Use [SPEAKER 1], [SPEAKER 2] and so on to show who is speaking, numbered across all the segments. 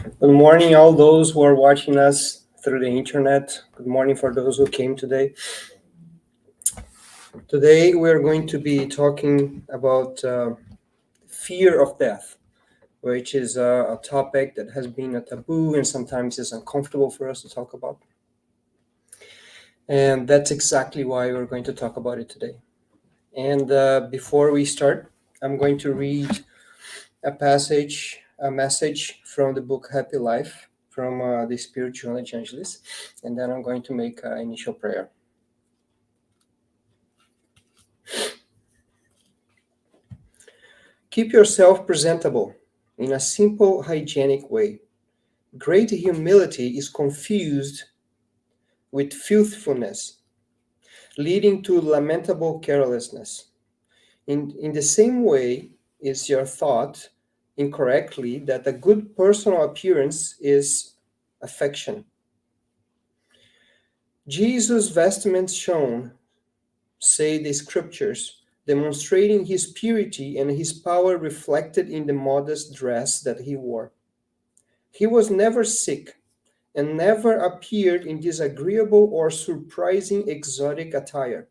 [SPEAKER 1] Good morning, all those who are watching us through the internet. Good morning for those who came today. Today, we're going to be talking about fear of death, which is a topic that has been a taboo and sometimes is uncomfortable for us to talk about. And that's exactly why we're going to talk about it today. And before we start, I'm going to read a message from the book Happy Life from the spiritual evangelist, and then I'm going to make an initial prayer. Keep yourself presentable in a simple, hygienic way. Great humility is confused with filthfulness, leading to lamentable carelessness. In the same way, is your thought incorrectly that a good personal appearance is affection. Jesus' vestments shone, say the scriptures, demonstrating his purity and his power reflected in the modest dress that he wore. He was never sick and never appeared in disagreeable or surprising exotic attire.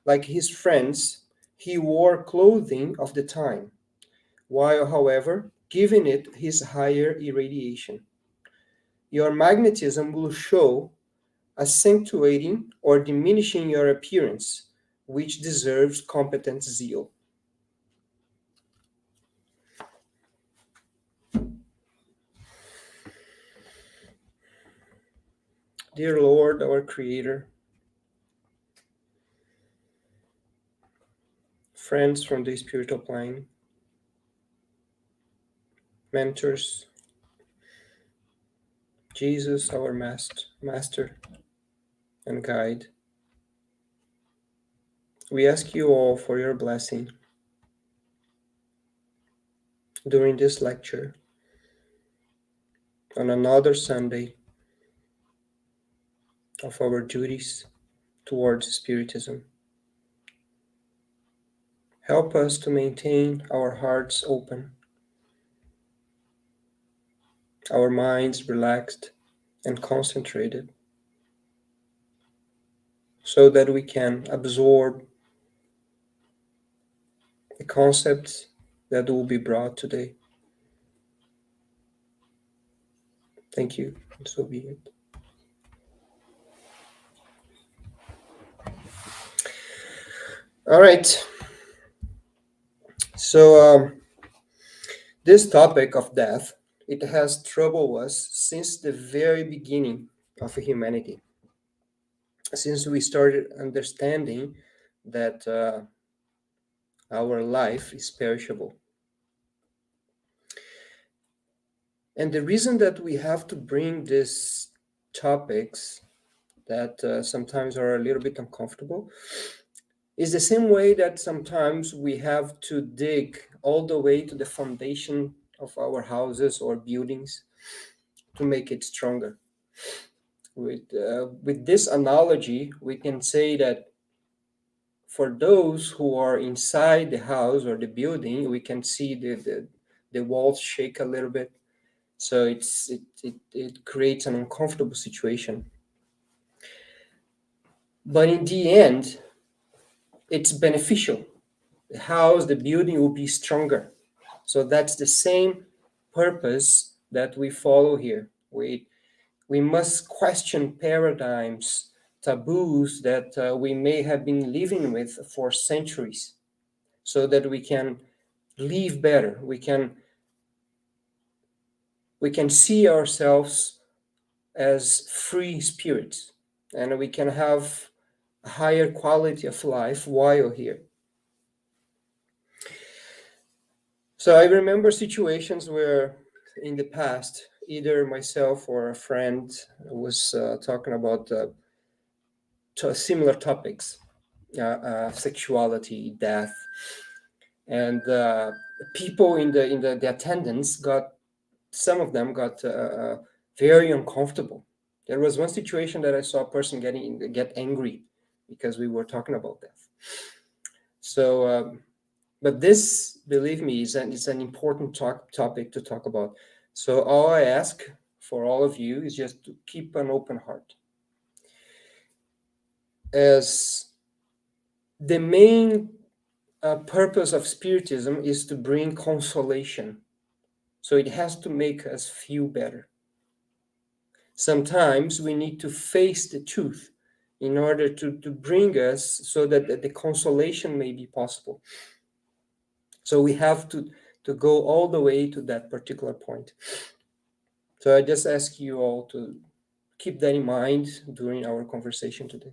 [SPEAKER 1] Like his friends, he wore clothing of the time, while, however, giving it his higher irradiation. Your magnetism will show accentuating or diminishing your appearance, which deserves competent zeal. Dear Lord, our Creator, friends from the spiritual plane, mentors, Jesus, our Master and Guide, we ask you all for your blessing during this lecture on another Sunday of our duties towards Spiritism. Help us to maintain our hearts open, our minds relaxed and concentrated, so that we can absorb the concepts that will be brought today. Thank you, and so be it. All right. So this topic of death, it has troubled us since the very beginning of humanity. Since we started understanding that our life is perishable. And the reason that we have to bring these topics that sometimes are a little bit uncomfortable is the same way that sometimes we have to dig all the way to the foundation of our houses or buildings to make it stronger. With this analogy, we can say that for those who are inside the house or the building, we can see the walls shake a little bit. So it creates an uncomfortable situation. But in the end, it's beneficial. The house, the building will be stronger. So that's the same purpose that we follow here. We must question paradigms, taboos that we may have been living with for centuries, so that we can live better. We can see ourselves as free spirits, and we can have a higher quality of life while here. So I remember situations where in the past, either myself or a friend was talking about similar topics, sexuality, death, and people in the attendance some of them got very uncomfortable. There was one situation that I saw a person get angry because we were talking about death. So, but this, believe me, is an important topic to talk about. So all I ask for all of you is just to keep an open heart. As the main purpose of Spiritism is to bring consolation. So it has to make us feel better. Sometimes we need to face the truth in order to bring us so that the consolation may be possible. So we have to go all the way to that particular point. So I just ask you all to keep that in mind during our conversation today.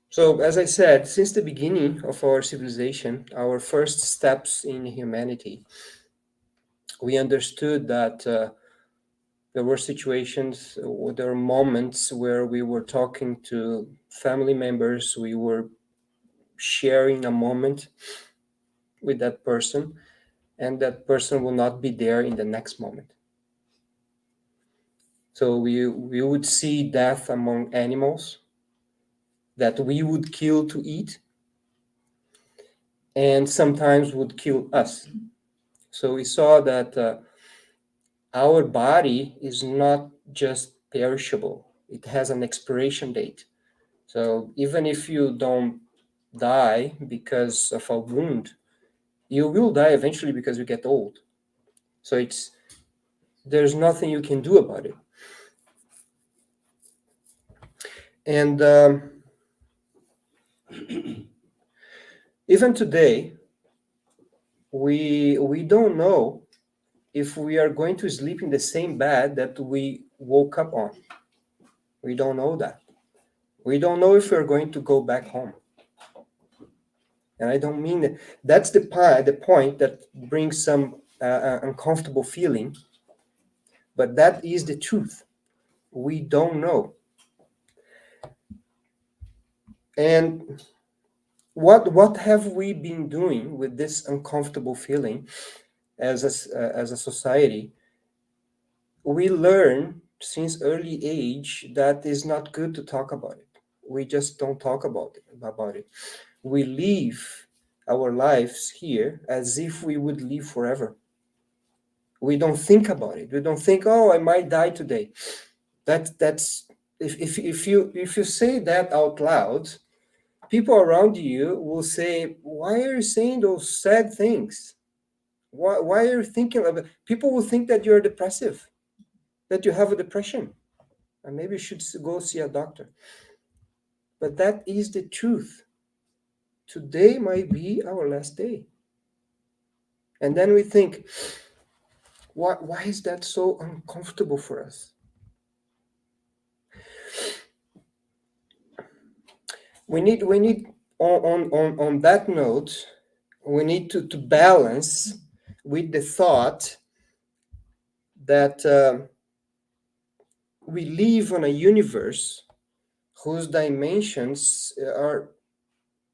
[SPEAKER 1] So, as I said, since the beginning of our civilization, our first steps in humanity, we understood that there were situations, there were moments where we were talking to family members, we were sharing a moment with that person, and that person will not be there in the next moment. So we would see death among animals that we would kill to eat, and sometimes would kill us. So we saw that our body is not just perishable, it has an expiration date. So even if you don't die because of a wound, you will die eventually because you get old. So there's nothing you can do about it. And even today, we don't know if we are going to sleep in the same bed that we woke up on. We don't know that. We don't know if we're going to go back home. And I don't mean that. That's the point that brings some uncomfortable feeling. But that is the truth. We don't know. And what have we been doing with this uncomfortable feeling as a society? We learn since early age that it's not good to talk about it. We just don't talk about it. We live our lives here as if we would live forever. We don't think about it. We don't think, oh, I might die today. That's if you say that out loud, people around you will say, why are you saying those sad things? Why are you thinking of it? People will think that you're depressive, that you have a depression, and maybe you should go see a doctor. But that is the truth. Today might be our last day. And then we think, why is that so uncomfortable for us? We need on that note, we need to balance with the thought that we live on a universe whose dimensions are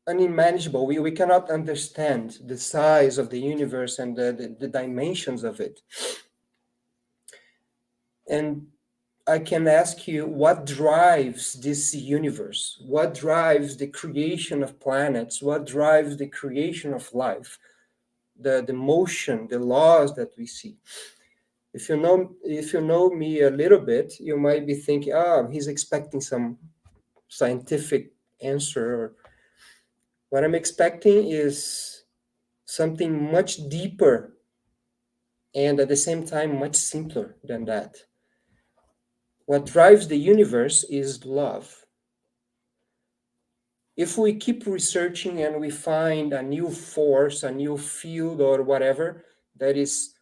[SPEAKER 1] unimaginable. We cannot understand the size of the universe and the dimensions of it. And I can ask you, what drives this universe? What drives the creation of planets? What drives the creation of life? The motion, the laws that we see. If you know me a little bit, you might be thinking, he's expecting some scientific answer. What I'm expecting is something much deeper and at the same time much simpler than that. What drives the universe is love. If we keep researching and we find a new force, a new field or whatever that is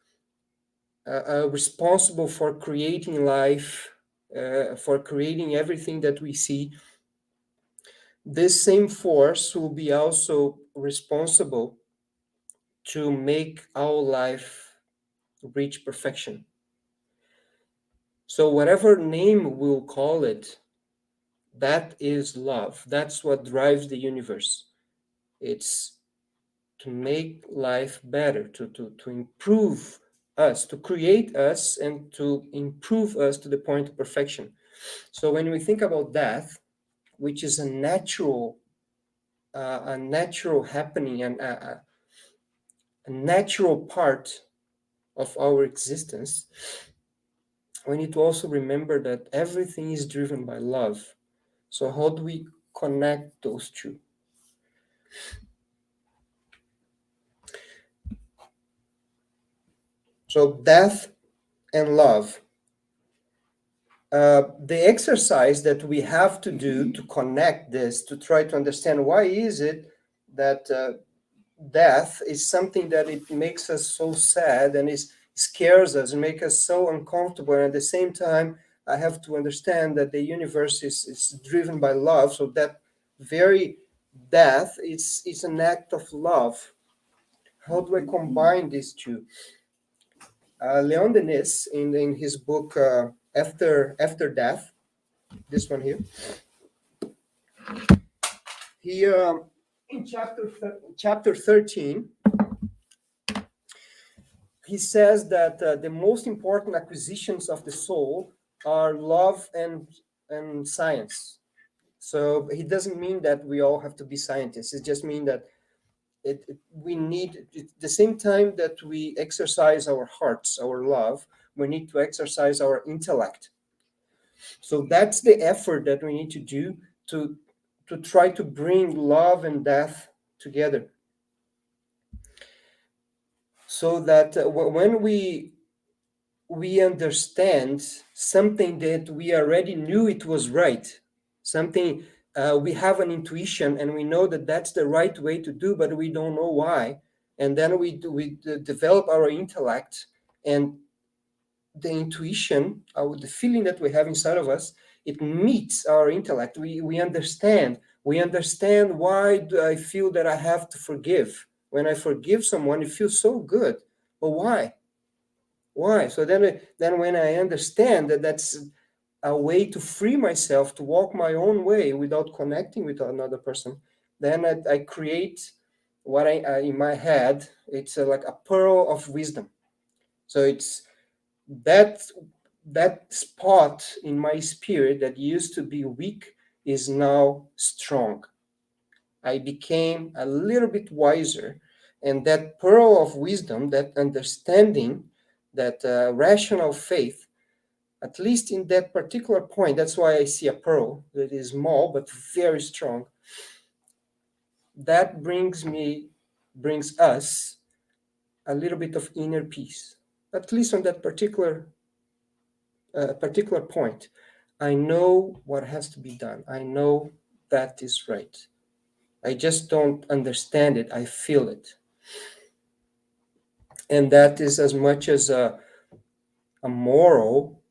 [SPEAKER 1] responsible for creating life, for creating everything that we see, this same force will be also responsible to make our life reach perfection. So whatever name we'll call it, that is love. That's what drives the universe. It's to make life better, to improve us, to create us and to improve us to the point of perfection. So when we think about death, which is a natural happening and a natural part of our existence, we need to also remember that everything is driven by love. So how do we connect those two? So death and love. The exercise that we have to do to connect this, to try to understand why is it that death is something that it makes us so sad and is scares us and makes us so uncomfortable, and at the same time I have to understand that the universe is driven by love, so that very death is an act of love. How do I combine these two? Leon Denis, in his book After Death, this one here, he in chapter 13, he says that the most important acquisitions of the soul are love and science. So he doesn't mean that we all have to be scientists. It just means that we need, at the same time that we exercise our hearts, our love, we need to exercise our intellect. So that's the effort that we need to do to try to bring love and death together, so that when we understand something that we already knew it was right, something we have an intuition and we know that that's the right way to do, but we don't know why, and then we develop our intellect, and the intuition, the feeling that we have inside of us, it meets our intellect. We understand why do I feel that I have to forgive. When I forgive someone, it feels so good. But why? So then when I understand that that's a way to free myself to walk my own way without connecting with another person, then I create what I in my head, it's like a pearl of wisdom. So it's that that spot in my spirit that used to be weak is now strong. I became a little bit wiser, and that pearl of wisdom, that understanding, that rational faith, at least in that particular point, that's why I see a pearl that is small but very strong. That brings us a little bit of inner peace, at least on that particular point. I know what has to be done. I know that is right. I just don't understand it. I feel it. And that is as much as a moral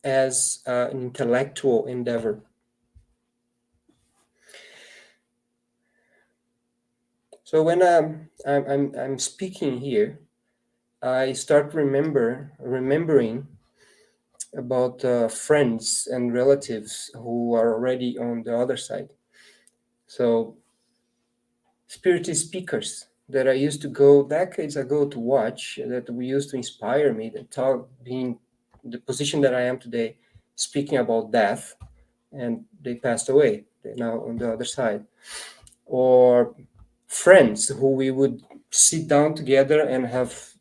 [SPEAKER 1] as an intellectual endeavor. So when I'm speaking here, I start remembering about friends and relatives who are already on the other side. So spiritist speakers that I used to go decades ago to watch, that we used to inspire me, that talk being the position that I am today, speaking about death, and they passed away. They're now on the other side. Or friends who we would sit down together and have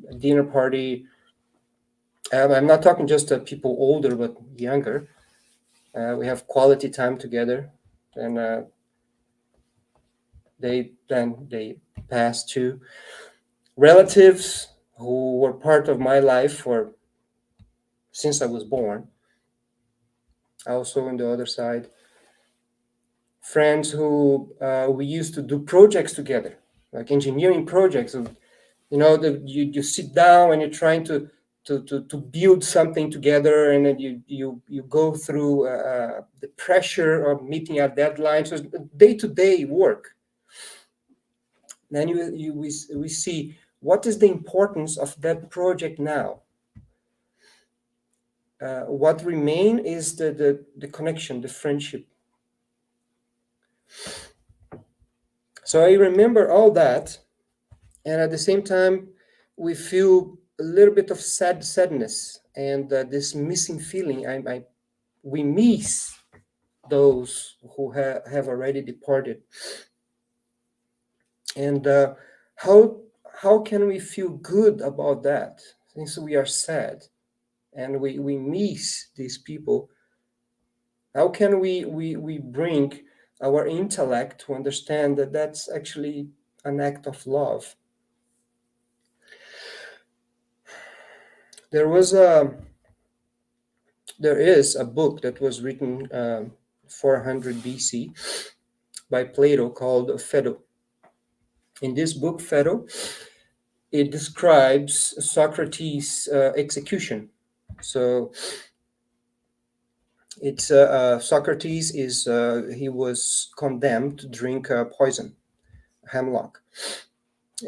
[SPEAKER 1] a dinner party. I'm not talking just people older, but younger. We have quality time together, and they pass too. Relatives who were part of my life for since I was born, also on the other side. Friends who we used to do projects together, like engineering projects. You sit down and you're trying to build something together, and then you go through the pressure of meeting a deadline. So day-to-day work. Then we see what is the importance of that project now. What remain is the connection, the friendship. So I remember all that, and at the same time, we feel a little bit of sadness and this missing feeling. We miss those who have already departed. And how how can we feel good about that since we are sad and we miss these people? How can we bring our intellect to understand that that's actually an act of love? There is a book that was written 400 BC by Plato called Phaedo. In this book, Phaedo, it describes Socrates' execution. So it's Socrates is he was condemned to drink poison, hemlock,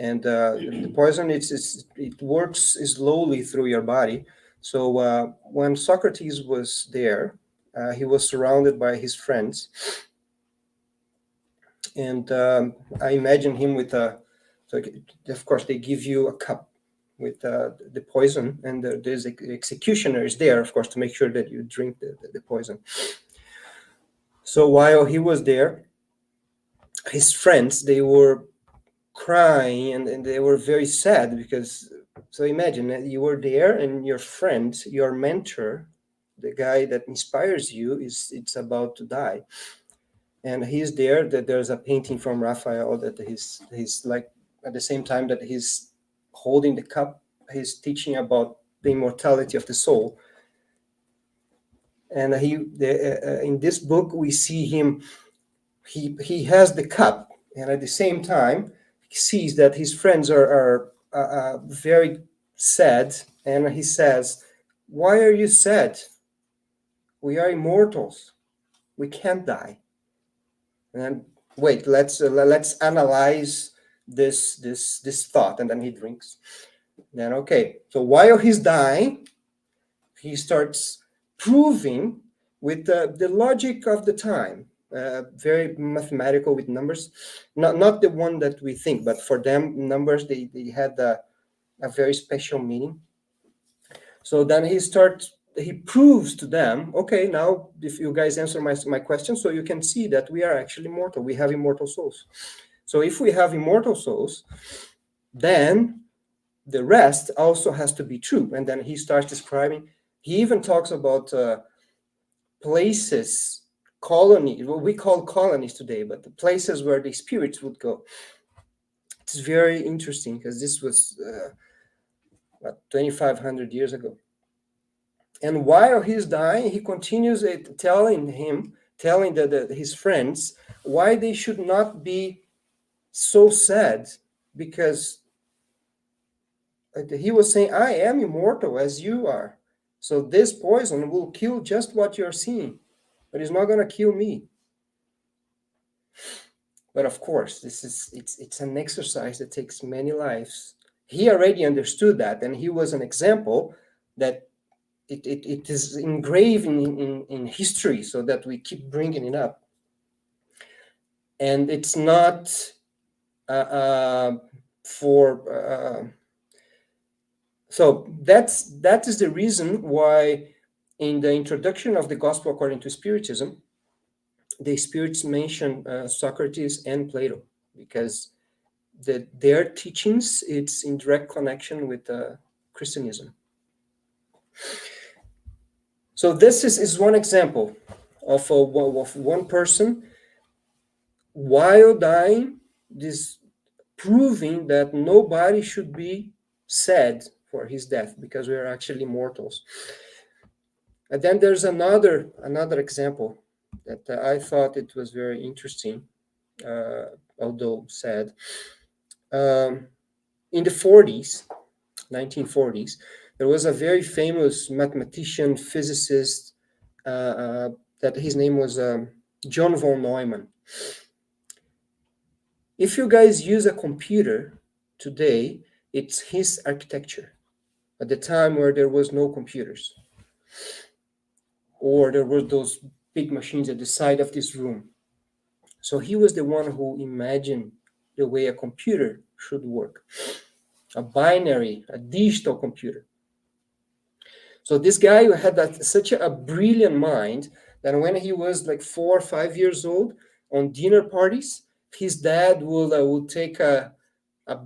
[SPEAKER 1] and the poison it works slowly through your body. So when Socrates was there, he was surrounded by his friends, and I imagine him with a. So of course they give you a cup with the poison, and there's executioner is there, of course, to make sure that you drink the poison. So while he was there, his friends, they were crying and they were very sad because, so imagine that you were there and your friend, your mentor, the guy that inspires you, it's about to die. And he's there, that there's a painting from Raphael that he's like, at the same time that he's holding the cup, he's teaching about the immortality of the soul. And in this book we see him, he has the cup, and at the same time he sees that his friends are very sad, and he says, why are you sad? We are immortals, we can't die. And wait, let's analyze this thought. And then he drinks. Then okay, so while he's dying, he starts proving with the logic of the time, very mathematical with numbers, not the one that we think, but for them numbers they had a very special meaning. So then he proves to them, okay, now if you guys answer my question, so you can see that we are actually mortal, we have immortal souls. So if we have immortal souls, then the rest also has to be true. And then he starts describing, he even talks about places, colony, what we call colonies today, but the places where the spirits would go. It's very interesting because this was 2,500 years ago. And while he's dying, he continues telling his friends why they should not be so sad, because he was saying, I am immortal as you are. So this poison will kill just what you're seeing, but it's not going to kill me. But of course, it's an exercise that takes many lives. He already understood that, and he was an example that it is engraved in history, so that we keep bringing it up. And it's not so that is the reason why in the introduction of the Gospel according to Spiritism, the spirits mention Socrates and Plato, because their teachings, it's in direct connection with Christianism. So this is one example of one person while dying, this proving that nobody should be sad for his death, because we are actually mortals. And then there's another example that I thought it was very interesting, although sad. In the 1940s, there was a very famous mathematician, physicist, that his name was John von Neumann. If you guys use a computer today, it's his architecture. At the time where there was no computers, or there were those big machines at the side of this room. So he was the one who imagined the way a computer should work, a digital computer. So this guy had such a brilliant mind that when he was like 4 or 5 years old, on dinner parties, his dad would take a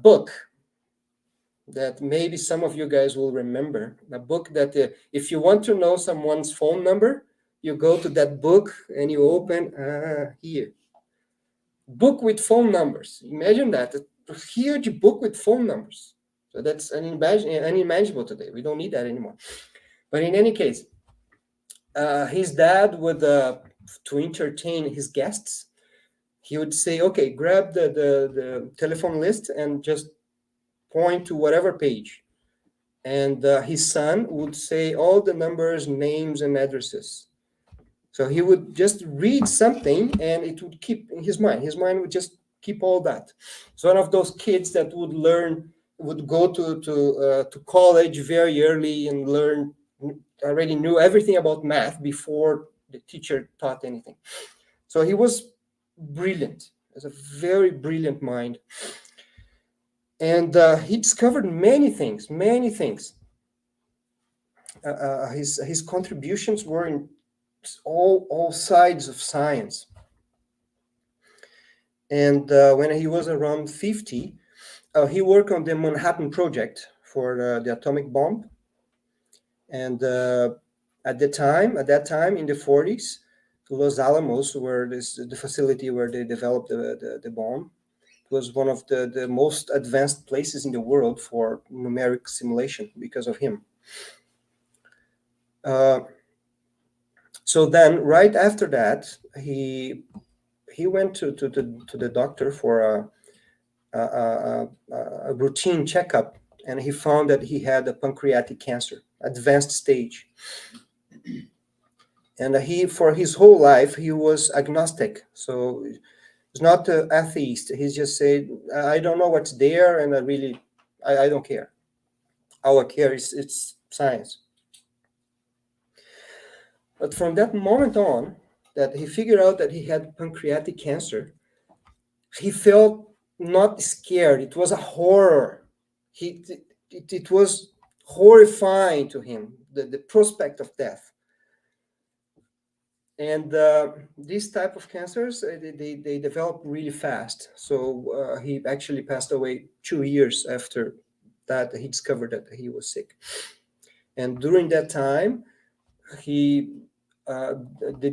[SPEAKER 1] book that maybe some of you guys will remember. A book that if you want to know someone's phone number, you go to that book and you open here. Book with phone numbers. Imagine that. A huge book with phone numbers. So that's unimaginable today. We don't need that anymore. But in any case, his dad would, to entertain his guests, he would say, okay, grab the telephone list and just point to whatever page. And his son would say all the numbers, names, and addresses. So he would just read something and it would keep in his mind. His mind would just keep all that. So one of those kids that would go to college very early and already knew everything about math before the teacher taught anything. So he was brilliant. He has a very brilliant mind. And he discovered many things. His contributions were in all sides of science. And when he was around 50, he worked on the Manhattan Project for the atomic bomb. And at that time, in the 40s, Los Alamos, where the facility where they developed the bomb, was one of the most advanced places in the world for numeric simulation because of him. So then, right after that, he went to the doctor for a routine checkup, and he found that he had a pancreatic cancer, advanced stage. And for his whole life, he was agnostic. So he's not an atheist. He just said, I don't know what's there, and I don't care. Our care it's science. But from that moment on, that he figured out that he had pancreatic cancer, he felt not scared. It was a horror. It was horrifying to him, the prospect of death. And these type of cancers, they develop really fast. So he actually passed away 2 years after that. He discovered that he was sick. And during that time, the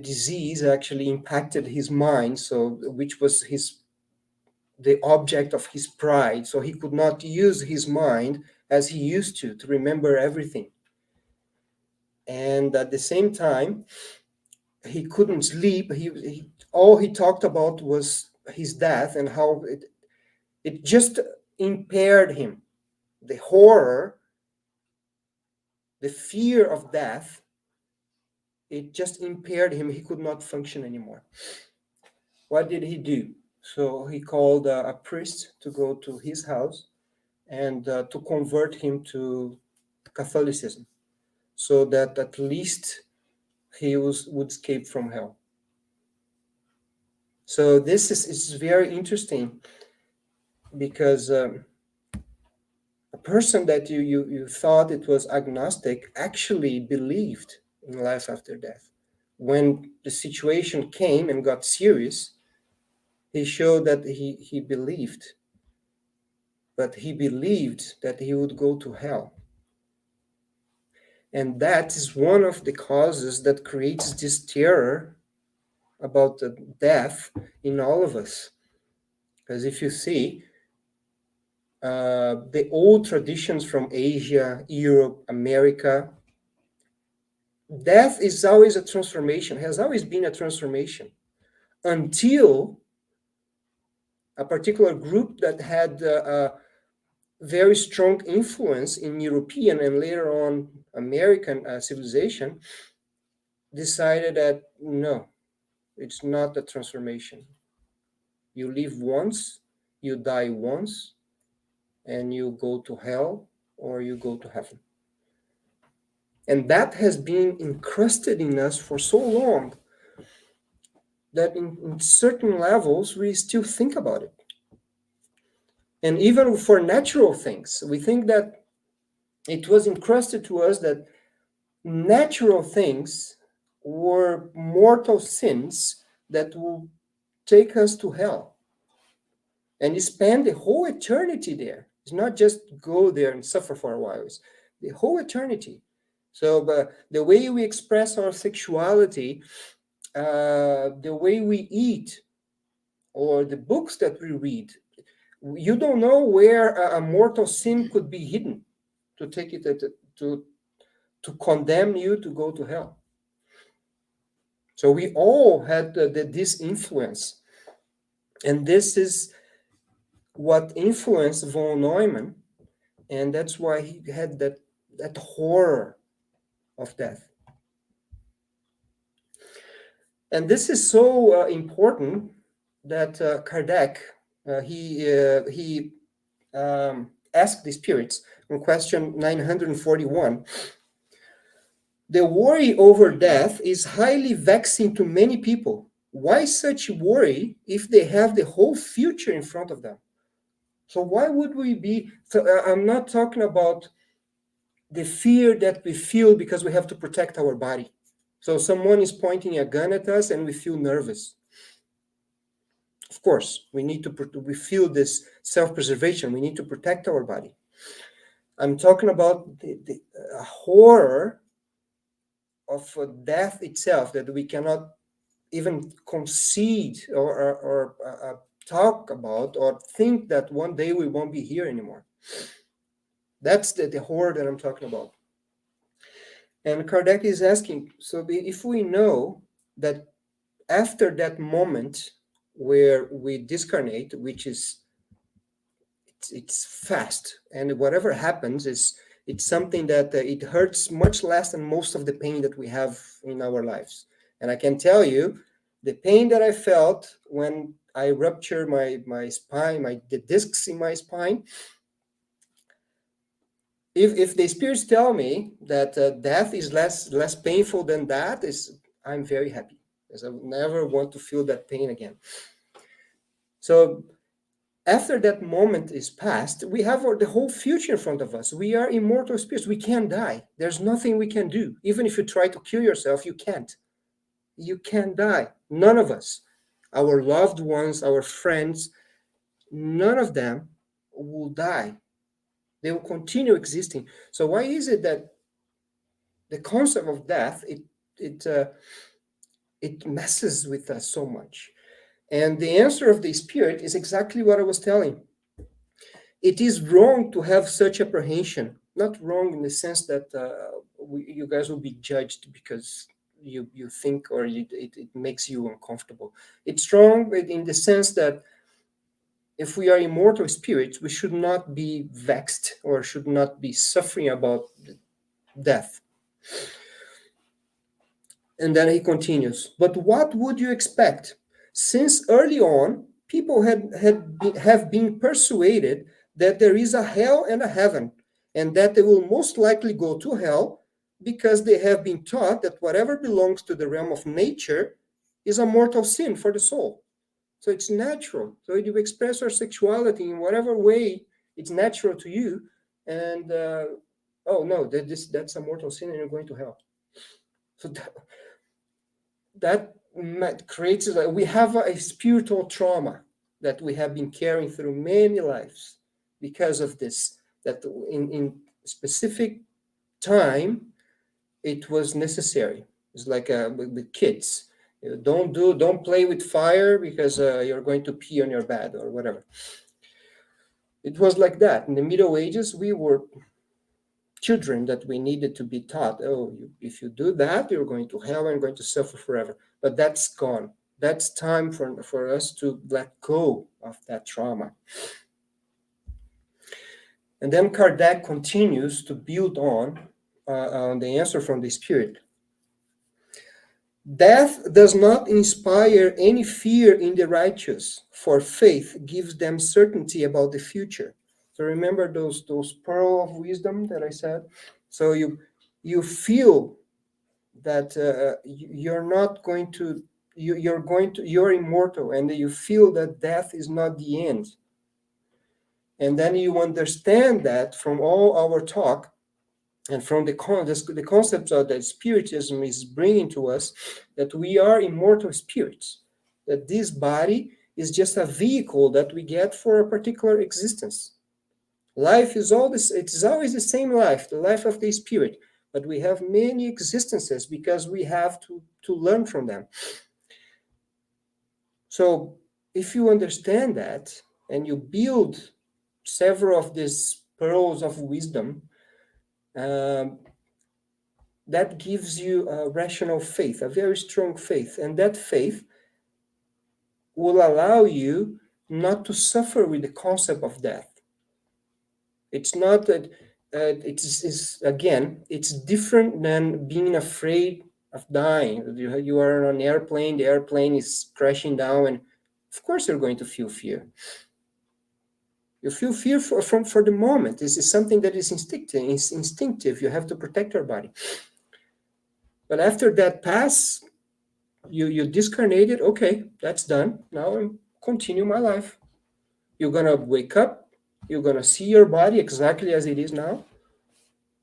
[SPEAKER 1] disease actually impacted his mind, which was the object of his pride. So he could not use his mind as he used to remember everything. And at the same time, he couldn't sleep. All he talked about was his death and how it just impaired him. The horror, the fear of death, it just impaired him. He could not function anymore. What did he do? So he called a priest to go to his house and to convert him to Catholicism, so that at least he would escape from hell. So this is very interesting, because a person that you thought it was agnostic actually believed in life after death. When the situation came and got serious, he showed that he believed, but he believed that he would go to hell. And that is one of the causes that creates this terror about the death in all of us. Because if you see, the old traditions from Asia, Europe, America, death is always a transformation, has always been a transformation, until a particular group that had a very strong influence in European and later on American civilization decided that no, it's not a transformation. You live once, you die once, and you go to hell or you go to heaven. And that has been encrusted in us for so long that in certain levels we still think about it. And even for natural things, we think that it was encrusted to us that natural things were mortal sins that will take us to hell and spend the whole eternity there. It's not just go there and suffer for a while. It's the whole eternity. So, but the way we express our sexuality, the way we eat, or the books that we read, you don't know where a mortal sin could be hidden to take it to condemn you to go to hell. So we all had this influence, and this is what influenced von Neumann, and that's why he had that horror of death. And this is so important that Kardec he asked the spirits in question 941. The worry over death is highly vexing to many people. Why such worry if they have the whole future in front of them? So why would we be? So I'm not talking about the fear that we feel because we have to protect our body. So someone is pointing a gun at us and we feel nervous. Of course, we feel this self-preservation. We need to protect our body. I'm talking about the horror of death itself, that we cannot even concede or talk about or think that one day we won't be here anymore. That's the horror that I'm talking about. And Kardec is asking, so if we know that after that moment where we discarnate, which is it's fast, and whatever happens it's something that it hurts much less than most of the pain that we have in our lives. And I can tell you, the pain that I felt when I ruptured my spine, the discs in my spine, if the spirits tell me that death is less painful than that, I'm very happy, because I would never want to feel that pain again. So after that moment is past, we have the whole future in front of us. We are immortal spirits. We can't die. There's nothing we can do. Even if you try to kill yourself, you can't. You can't die. None of us. Our loved ones, our friends, none of them will die. They will continue existing. So why is it that the concept of death, it messes with us so much? And the answer of the spirit is exactly what I was telling. It is wrong to have such apprehension. Not wrong in the sense that you guys will be judged because you think, or it makes you uncomfortable. It's wrong in the sense that if we are immortal spirits, we should not be vexed or should not be suffering about death. And then he continues, but what would you expect? Since early on, people have been persuaded that there is a hell and a heaven, and that they will most likely go to hell because they have been taught that whatever belongs to the realm of nature is a mortal sin for the soul. So it's natural. So you express your sexuality in whatever way it's natural to you, and oh no, that's a mortal sin and you're going to hell. So that creates, we have a spiritual trauma that we have been carrying through many lives because of this, that in specific time it was necessary. It's like with kids, don't play with fire because you're going to pee on your bed or whatever. It was like that in the Middle Ages. We were children that we needed to be taught, if you do that, you're going to hell and going to suffer forever. But that's gone. That's time for us to let go of that trauma. And then Kardec continues to build on the answer from the spirit. Death does not inspire any fear in the righteous, for faith gives them certainty about the future. So remember those pearl of wisdom that I said? So you feel that you're not going to, you're immortal, and you feel that death is not the end. And then you understand that from all our talk and from the concepts that Spiritism is bringing to us, that we are immortal spirits, that this body is just a vehicle that we get for a particular existence. Life is all this, it's always the same life, the life of the spirit, but we have many existences because we have to learn from them. So if you understand that and you build several of these pearls of wisdom, um, that gives you a rational faith, a very strong faith. And that faith will allow you not to suffer with the concept of death. It's not that, it's again, it's different than being afraid of dying. You are on an airplane, the airplane is crashing down, and of course you're going to feel fear. You feel fear for the moment. This is something that is instinctive. You have to protect your body. But after that pass, you discarnated, okay, that's done. Now I continue my life. You're gonna wake up, you're gonna see your body exactly as it is now.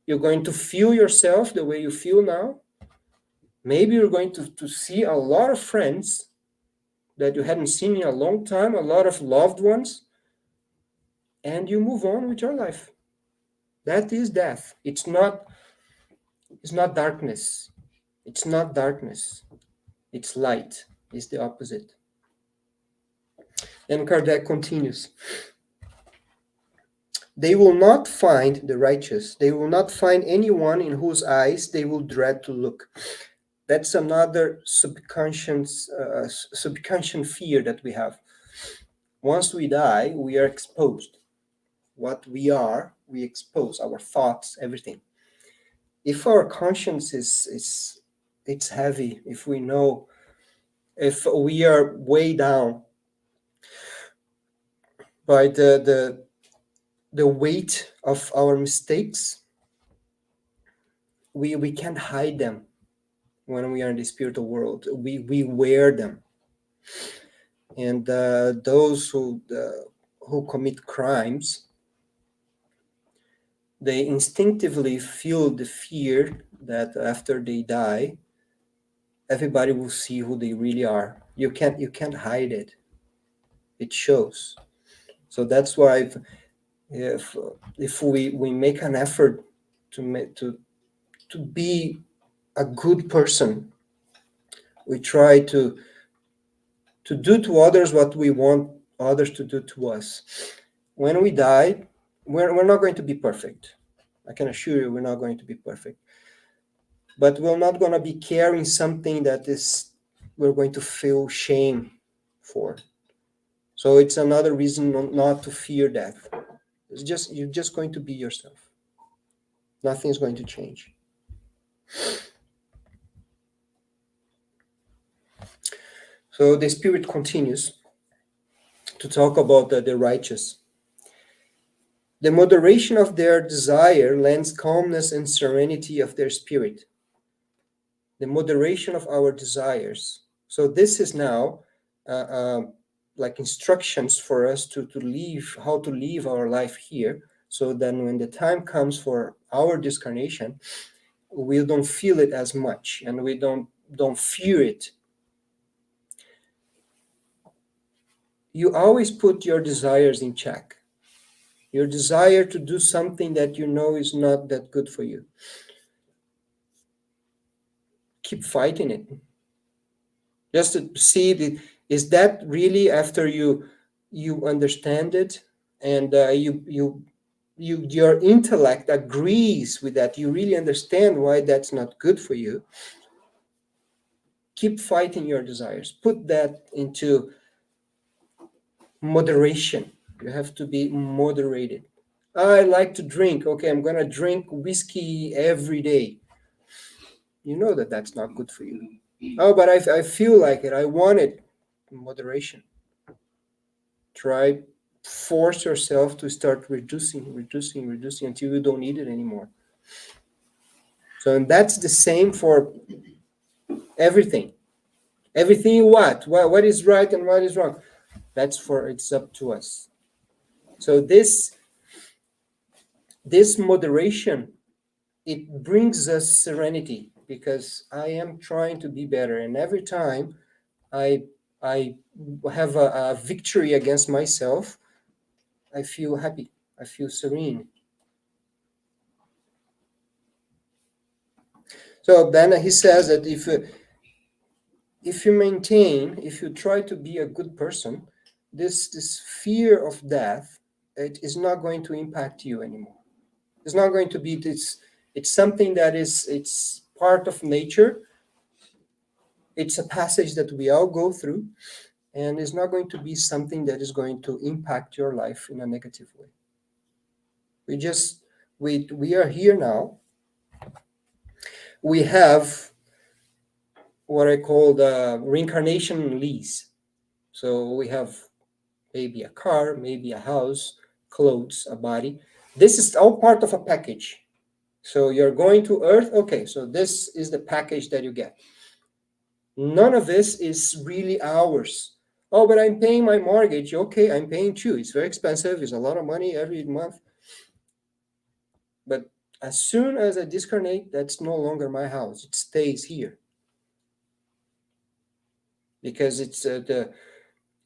[SPEAKER 1] You're going to feel yourself the way you feel now. Maybe you're going to see a lot of friends that you hadn't seen in a long time, a lot of loved ones, and you move on with your life. That is death. It's not darkness. It's not darkness. It's light. It's the opposite. And Kardec continues. They will not find the righteous. They will not find anyone in whose eyes they will dread to look. That's another subconscious fear that we have. Once we die, we are exposed. What we are, we expose our thoughts, everything. If our conscience it's heavy, if we know, if we are way down by the weight of our mistakes, we can't hide them. When we are in the spiritual world, we wear them. And those who commit crimes, they instinctively feel the fear that after they die, everybody will see who they really are. You can't hide it. It shows. So that's why if we make an effort to be a good person, we try to do to others what we want others to do to us. When we die, we're not going to be perfect. I can assure you, we're not going to be perfect. But we're not going to be carrying something that is we're going to feel shame for. So it's another reason not to fear death. You're just going to be yourself. Nothing's going to change. So the Spirit continues to talk about the righteous. The moderation of their desire lends calmness and serenity of their spirit. The moderation of our desires. So this is now like instructions for us to live, how to live our life here. So then when the time comes for our discarnation, we don't feel it as much and we don't fear it. You always put your desires in check. Your desire to do something that you know is not that good for you. Keep fighting it. Just to see, is that really after you understand it and your intellect agrees with that, you really understand why that's not good for you. Keep fighting your desires. Put that into moderation. You have to be moderated. I like to drink. Okay, I'm going to drink whiskey every day. You know that that's not good for you. Oh, but I feel like it. I want it. Moderation. Try, force yourself to start reducing until you don't need it anymore. So, and that's the same for everything. Everything what is right and what is wrong. It's up to us. So this moderation, it brings us serenity because I am trying to be better. And every time I have a victory against myself, I feel happy. I feel serene. So then he says that if you try to be a good person, this fear of death, it is not going to impact you anymore. It's not going to be this. It's something that it's part of nature. It's a passage that we all go through, and it's not going to be something that is going to impact your life in a negative way. We are here now. We have what I call the reincarnation lease. So we have maybe a car, maybe a house, clothes, a body. This is all part of a package. So you're going to Earth, okay, so this is the package that you get. None of this is really ours. Oh, but I'm paying my mortgage. Okay, I'm paying too. It's very expensive. It's a lot of money every month. But as soon as I discarnate, that's no longer my house. It stays here. Because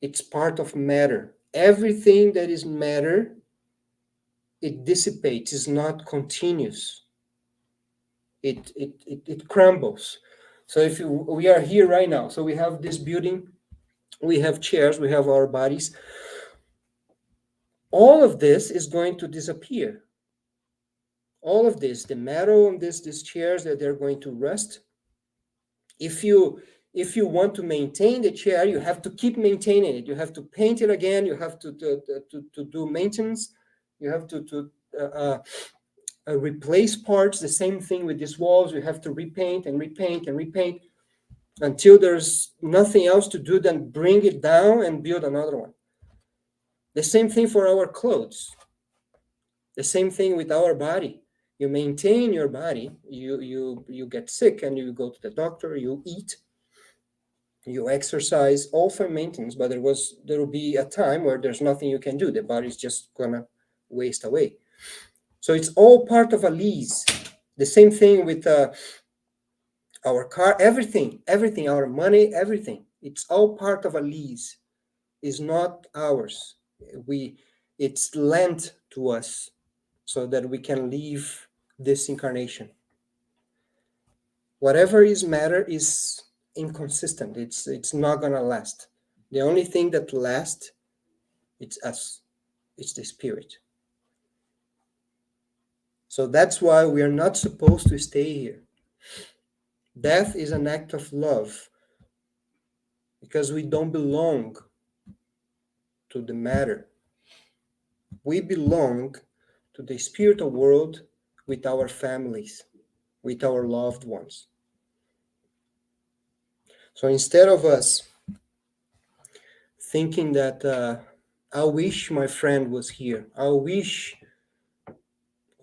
[SPEAKER 1] it's part of matter. Everything that is matter, it dissipates, is not continuous. It crumbles. So we are here right now. So we have this building, we have chairs, we have our bodies. All of this is going to disappear. All of this, the metal on these chairs, that they're going to rust. If you want to maintain the chair, you have to keep maintaining it. You have to paint it again. You have to do maintenance. You have to replace parts. The same thing with these walls. You have to repaint and repaint and repaint until there's nothing else to do than bring it down and build another one. The same thing for our clothes. The same thing with our body. You maintain your body. You get sick and you go to the doctor. You eat. You exercise, all for maintenance. But there will be a time where there's nothing you can do. The body's just gonna waste away. So it's all part of a lease. The same thing with our car, everything, our money, everything. It's all part of a lease. It's not ours. It's lent to us so that we can leave this incarnation. Whatever is matter is inconsistent. It's not gonna last. The only thing that lasts, it's us. It's the spirit. So that's why we are not supposed to stay here. Death is an act of love because we don't belong to the matter. We belong to the spiritual world with our families, with our loved ones. So instead of us thinking that I wish my friend was here, I wish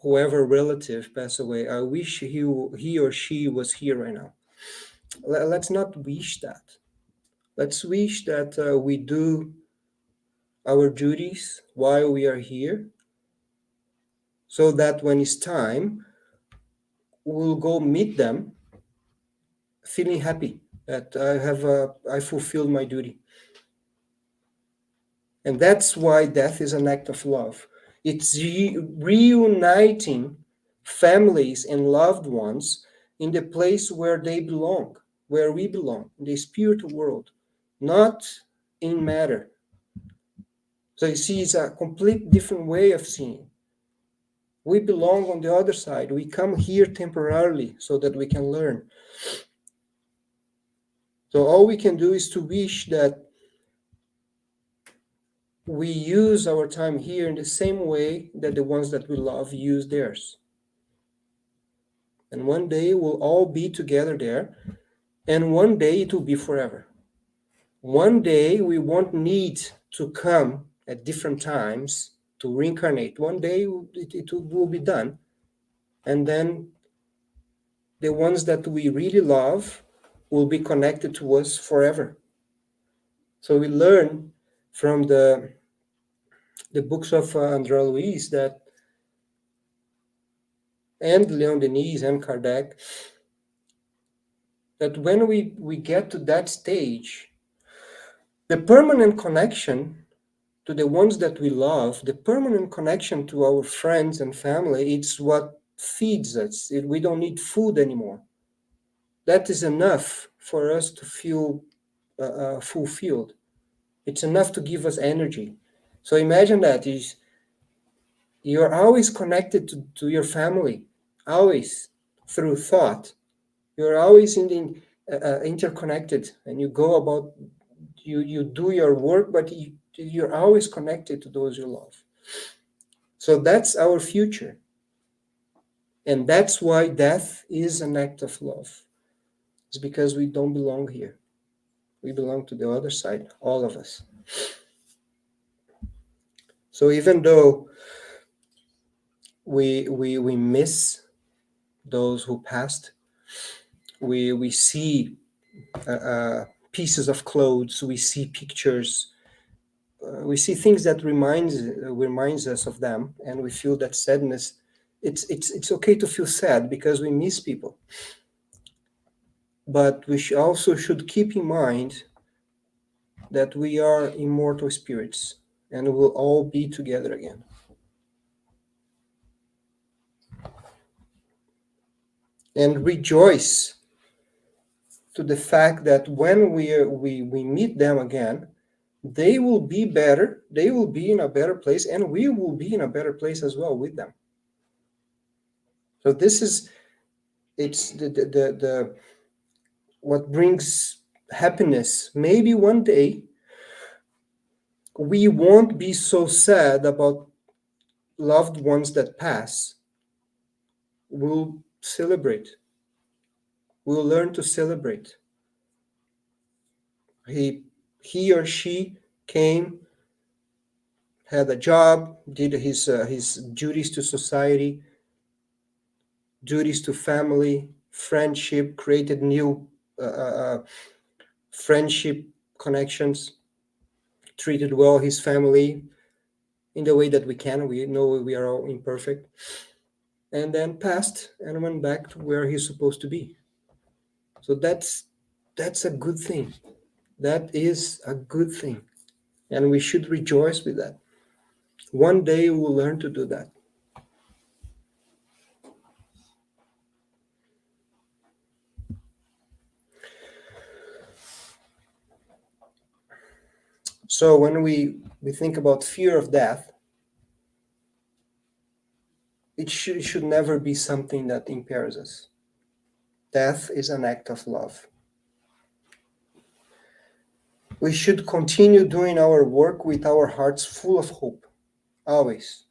[SPEAKER 1] whoever relative passed away, I wish he or she was here right now. Let's not wish that. Let's wish that we do our duties while we are here, so that when it's time, we'll go meet them feeling happy that I fulfilled my duty. And that's why death is an act of love. It's reuniting families and loved ones in the place where they belong, where we belong, in the spiritual world, not in matter. So you see, it's a complete different way of seeing. We belong on the other side. We come here temporarily so that we can learn. So all we can do is to wish that we use our time here in the same way that the ones that we love use theirs. And one day we'll all be together there, and one day it will be forever. One day we won't need to come at different times to reincarnate. One day it will be done, and then the ones that we really love will be connected to us forever. So we learn from the books of André Luiz that, and Leon Denis and Kardec, that when we get to that stage, the permanent connection to the ones that we love, the permanent connection to our friends and family, it's what feeds us. We don't need food anymore. That is enough for us to feel fulfilled. It's enough to give us energy. So imagine that is you're always connected to your family, always through thought. You're always interconnected, and you go about you do your work, but you're always connected to those you love. So that's our future, and that's why death is an act of love. It's because we don't belong here. We belong to the other side, all of us. So even though we miss those who passed, we see pieces of clothes, we see pictures, we see things that reminds us of them, and we feel that sadness. It's okay to feel sad because we miss people, but we also should keep in mind that we are immortal spirits and we'll all be together again. And rejoice to the fact that when we meet them again, they will be better, they will be in a better place, and we will be in a better place as well with them. So this is it's the what brings happiness. Maybe one day we won't be so sad about loved ones that pass. We'll celebrate. We'll learn to celebrate. He or she came, had a job, did his duties to society, duties to family, friendship, created new friendship connections, treated well his family in the way that we can. We know we are all imperfect. And then passed and went back to where he's supposed to be. So that's a good thing. That is a good thing. And we should rejoice with that. One day we'll learn to do that. So when we think about fear of death, it should never be something that impairs us. Death is an act of love. We should continue doing our work with our hearts full of hope, always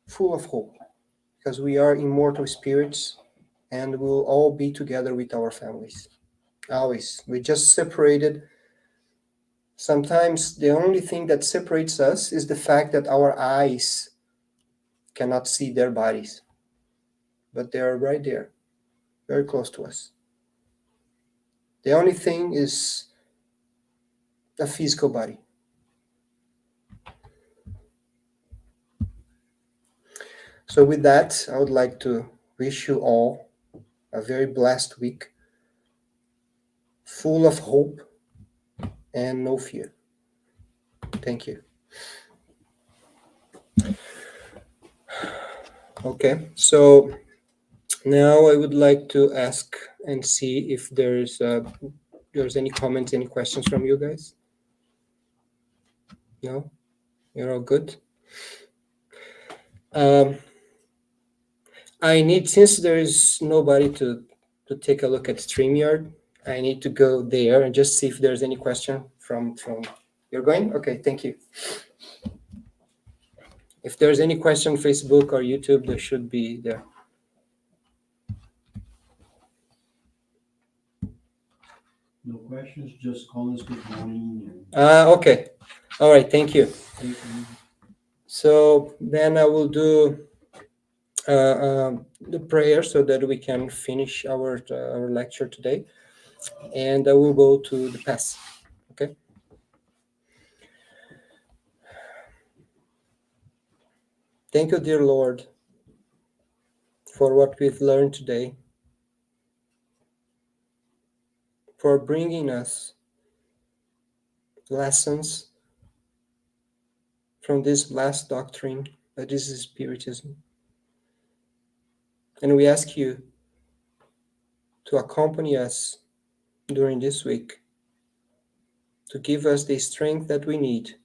[SPEAKER 1] full of hope, because we are immortal spirits and we'll all be together with our families. Always. We just separated. Sometimes the only thing that separates us is the fact that our eyes cannot see their bodies, but they are right there, very close to us. The only thing is a physical body. So with that, I would like to wish you all a very blessed week, full of hope and no fear. Thank you. Okay, so now I would like to ask and see if there's any comments, any questions from you guys. No, you're all good. I need, since there is nobody to take a look at StreamYard, I need to go there and just see if there's any question from. You're going? Okay, thank you. If there's any question, Facebook or YouTube, there should be there.
[SPEAKER 2] No questions, just call us good morning.
[SPEAKER 1] Okay. All right, thank you.
[SPEAKER 2] Thank you.
[SPEAKER 1] So then I will do the prayer so that we can finish our lecture today, and I will go to the pass. Okay. Thank you, dear Lord, for what we've learned today, for bringing us lessons from this last doctrine that is Spiritism. And we ask you to accompany us during this week, to give us the strength that we need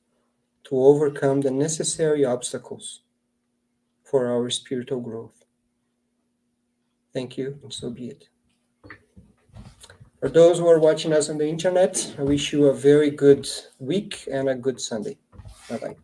[SPEAKER 1] to overcome the necessary obstacles for our spiritual growth. Thank you, and so be it. For those who are watching us on the internet, I wish you a very good week and a good Sunday. Bye-bye.